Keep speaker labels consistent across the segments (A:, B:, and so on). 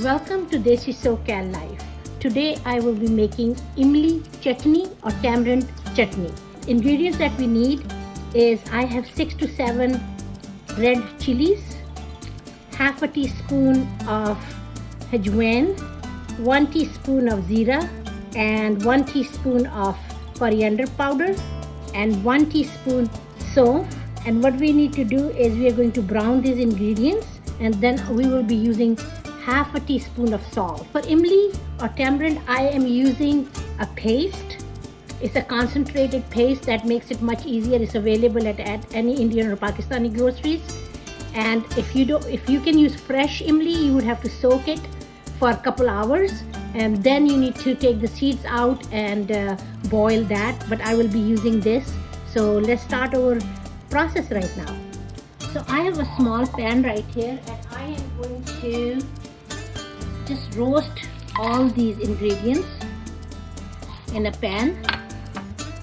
A: Welcome to Desi SoCal Life. Today I will be making Imli chutney or tamarind chutney. Ingredients that we need is I have 6 to 7 red chilies, half a teaspoon of hajwain, 1 teaspoon of zira, and 1 teaspoon of coriander powder, and 1 teaspoon soap. And what we need to do is we are going to brown these ingredients, and then we will be using half a teaspoon of salt. For imli or tamarind, I am using a paste. It's a concentrated paste that makes it much easier. It's available at any Indian or Pakistani groceries. And if you can use fresh imli, you would have to soak it for a couple hours, and then you need to take the seeds out and boil that. But I will be using this. So let's start our process right now. So I have a small pan right here, and I am going to just roast all these ingredients in a pan,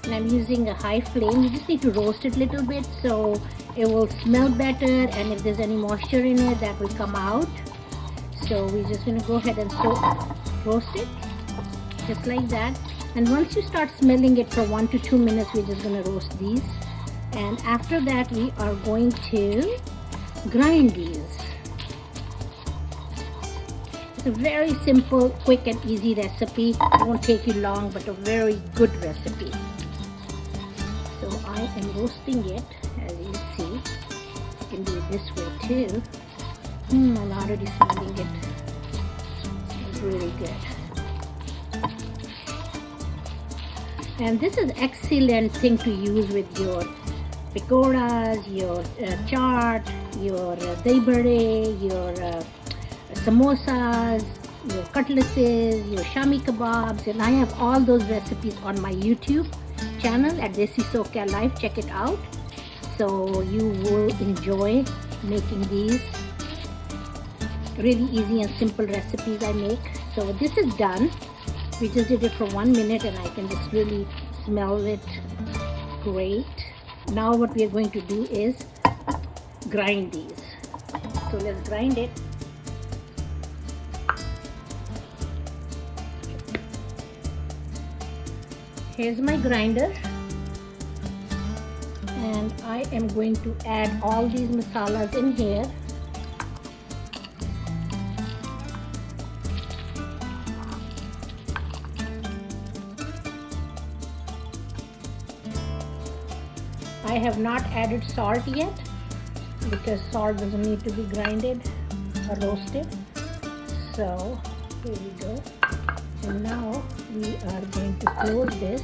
A: and I'm using a high flame. You just need to roast it a little bit so it will smell better, and if there's any moisture in it, that will come out. So we're just going to go ahead and roast it just like that. And once you start smelling it for 1 to 2 minutes, we're just going to roast these, and after that we are going to grind these. It's a very simple, quick and easy recipe. It won't take you long, but a very good recipe. So I am roasting it, as you see. You can do it this way too. I'm already smelling it. It's really good. And this is excellent thing to use with your pakoras, your chaat, your dahi bade, your samosas, your cutlasses, your shami kebabs, and I have all those recipes on my YouTube channel at Desi SoCal Life. Check it out. So you will enjoy making these really easy and simple recipes I make. So this is done. We just did it for 1 minute, and I can just really smell it great. Now what we are going to do is grind these. So let's grind it. Here's my grinder, and I am going to add all these masalas in here. I have not added salt yet because salt doesn't need to be grinded or roasted. So here we go. And now we are going to close this.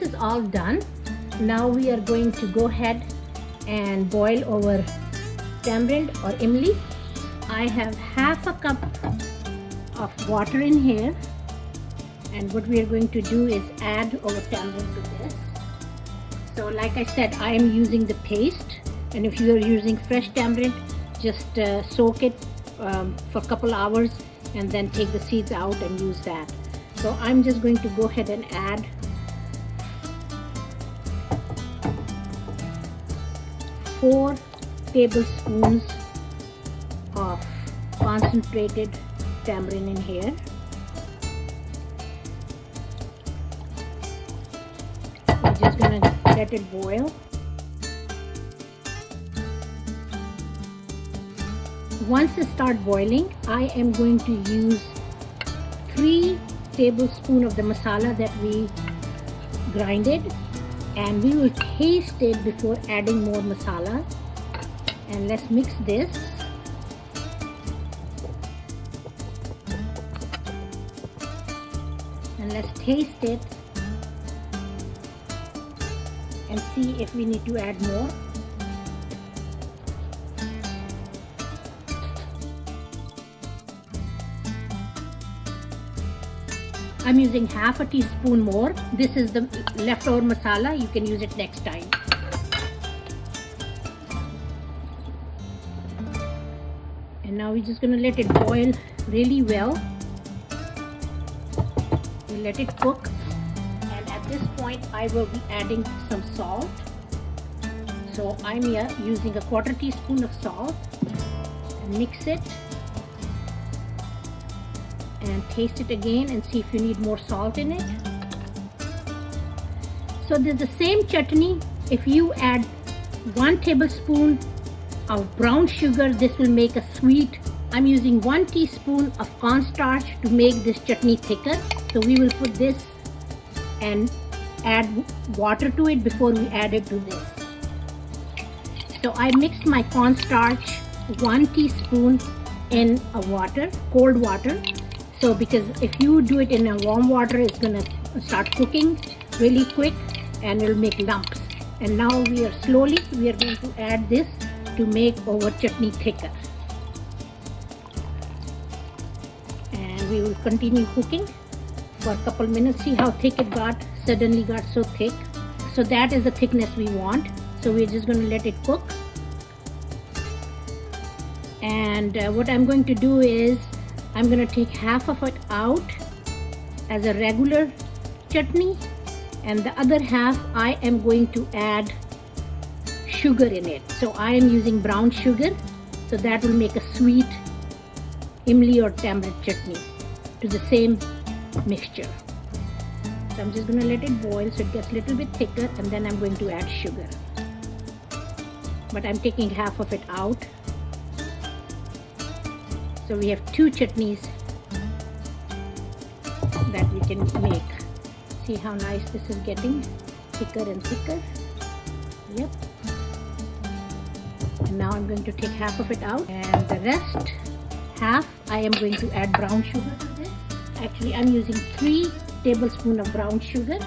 A: This is all done. Now we are going to go ahead and boil our tamarind or imli. I have half a cup of water in here, and what we are going to do is add our tamarind to this. So like I said, I am using the paste, and if you are using fresh tamarind, just soak it for a couple hours and then take the seeds out and use that. So I'm just going to go ahead and add 4 tablespoons of concentrated tamarind in here. We're just gonna let it boil. Once it starts boiling, I am going to use 3 tablespoons of the masala that we grinded, and we will taste it before adding more masala. And let's mix this. And let's taste it and see if we need to add more. I'm using half a teaspoon more. This is the leftover masala. You can use it next time. And now we're just going to let it boil really well. We let it cook, and at this point I will be adding some salt. So I'm here using a 1/4 teaspoon of salt, and mix it and taste it again and see if you need more salt in it. So this is the same chutney. If you add 1 tablespoon of brown sugar, this will make a sweet. I'm using 1 teaspoon of cornstarch to make this chutney thicker. So we will put this and add water to it before we add it to this. So I mixed my cornstarch 1 teaspoon in a water, cold water. So because if you do it in a warm water, it's gonna start cooking really quick and it'll make lumps. And now we are going to add this to make our chutney thicker. And we will continue cooking for a couple minutes. See how thick it got, suddenly got so thick. So that is the thickness we want. So we're just going to let it cook. And what I'm going to do is I'm going to take half of it out as a regular chutney, and the other half I am going to add sugar in it. So I am using brown sugar, so that will make a sweet imli or tamarind chutney to the same mixture. So I'm just going to let it boil so it gets a little bit thicker, and then I'm going to add sugar. But I'm taking half of it out. So we have 2 chutneys that we can make. See how nice this is getting, thicker and thicker. Yep. And now I'm going to take half of it out, and the rest half I am going to add brown sugar to this. Actually, I'm using 3 tablespoons of brown sugar.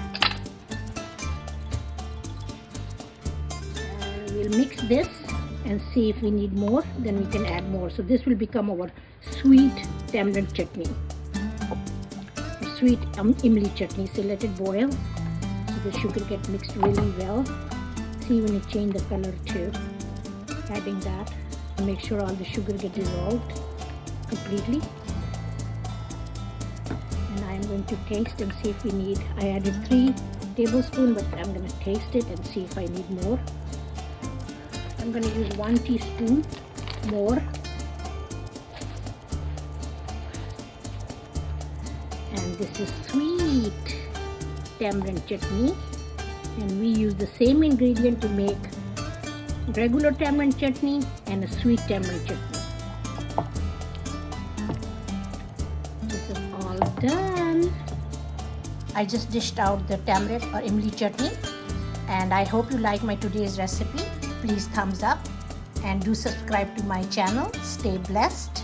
A: And we'll mix this and see if we need more, then we can add more. So this will become our sweet tamarind chutney, sweet imli chutney. So let it boil so the sugar get mixed really well. See when it change the color too. Adding that, make sure all the sugar get dissolved completely. And I'm going to taste and see if we need. I added 3 tablespoons, but I'm going to taste it and see if I need more. I'm going to use 1 teaspoon more. And this is sweet tamarind chutney, and we use the same ingredient to make regular tamarind chutney and a sweet tamarind chutney. This is all done. I just dished out the tamarind or imli chutney, and I hope you like my today's recipe. Please thumbs up and do subscribe to my channel. Stay blessed.